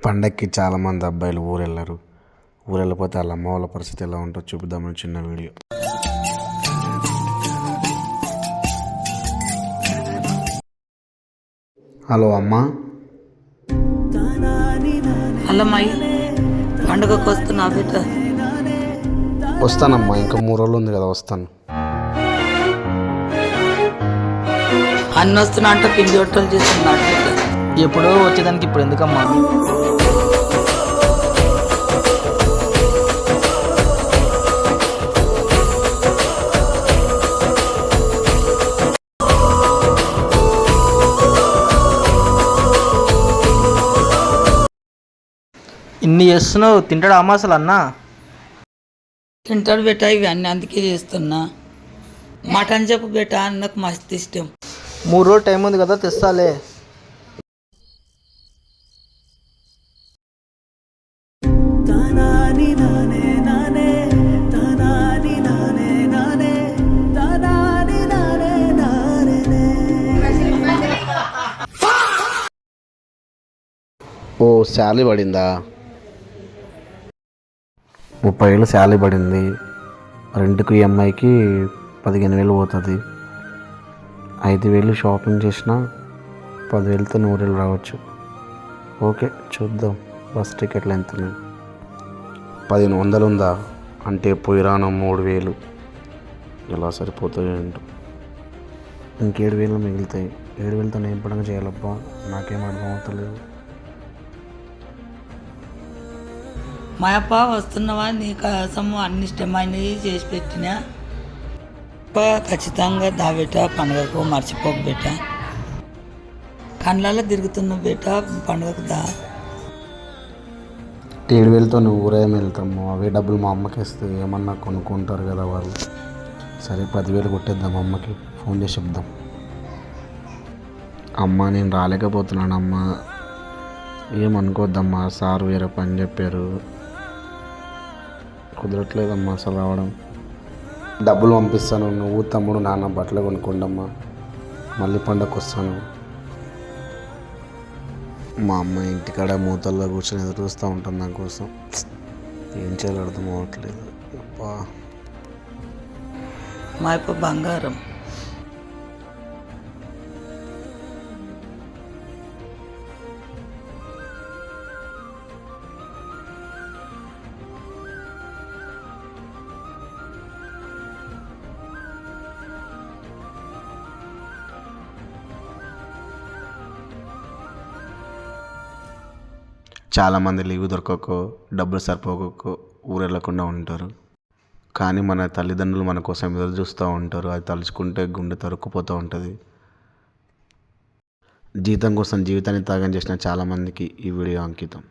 పండక్కి చాలామంది అబ్బాయిలు ఊరెళ్ళరు. ఊరెళ్ళిపోతే వాళ్ళ అమ్మ వాళ్ళ పరిస్థితి ఎలా ఉంటుందో చూపిద్దామని చిన్న వీడియో. హలో అమ్మా. హలో మై, పండుగకు వస్తున్నా బిడ్డ. వస్తానమ్మా, ఇంకా 3 రోజులు ఉంది కదా, వస్తాను. అన్న వస్తున్నా అంటే పిండి వంటలు చేస్తున్నాడు బిడ్డ. ఎప్పుడో వచ్చేదానికి ఇప్పుడు ఎందుకమ్మా? ఇన్ని చేస్తున్నావు, తింటాడు అమ్మ అసలు అన్న? తింటాడు బేట, ఇవి అన్నీ అందుకే చేస్తున్నా. మటన్ చెప్పు బేట, అన్నకు మస్తు ఇష్టం. 3 రోజులు టైం ఉంది కదా, తెస్తాలే. ఓ, శాలరీ పడిందా? 30,000 శాలరీ పడింది. రెంట్కి ఈఎంఐకి 15,000 పోతుంది. 5,000 షాపింగ్ చేసినా 10,000తో 100,000 రావచ్చు. ఓకే, చూద్దాం. బస్ టికెట్లు ఎంత ఉన్నాయి? 1,500 ఉందా? అంటే పోయిరాను 3,000. ఎలా సరిపోతాయి ఏంటో. ఇంక 7,000 మిగులుతాయి. 7,000తో నేను పండుగ చేయాలబ్బా, నాకేం అర్థం అవుతలేదు. మా అప్ప వస్తున్నవా, నీ కోసము అన్ని ఇష్టమైనవి చేసి పెట్టినా. ఖచ్చితంగా దా బేట, పండుగకు మర్చిపోకు బేట. కళ్ళల్లో తిరుగుతున్నావు బేట, పండుగకు దా. 7,000తో నువ్వు ఊరేం వెళ్తాము? అవే డబ్బులు మా అమ్మకి ఇస్తే ఏమన్నా కొనుక్కుంటారు కదా వాళ్ళు. సరే, 10,000 కొట్టేద్దాం. అమ్మకి ఫోన్ చేసి చెప్దాం. అమ్మ, నేను రాలేకపోతున్నానమ్మా, ఏమనుకోద్దమ్మా. సార్ వేరే పని చెప్పారు, కుదరట్లేదమ్మా అసలు రావడం. డబ్బులు పంపిస్తాను, నువ్వు తమ్ముడు నాన్న బట్టలు కొనుక్కోండమ్మా, మళ్ళీ పండగకు వస్తాను. మా అమ్మ ఇంటికాడ మూతల్లో కూర్చొని ఎదురు చూస్తూ ఉంటుంది నా కోసం. ఏం చేయాలో అర్థం అవ్వట్లేదు. అబ్బా, మా అప్ప బంగారం. చాలామంది లీవ్ దొరకకో, డబ్బులు సరిపోకో ఊరెళ్ళకుండా ఉంటారు. కానీ మన తల్లిదండ్రులు మన కోసం ఎదురు చూస్తూ ఉంటారు. అది తలుచుకుంటే గుండె తరుక్కుపోతూ ఉంటుంది. జీతం కోసం జీవితాన్ని త్యాగం చేసిన చాలామందికి ఈ వీడియో అంకితం.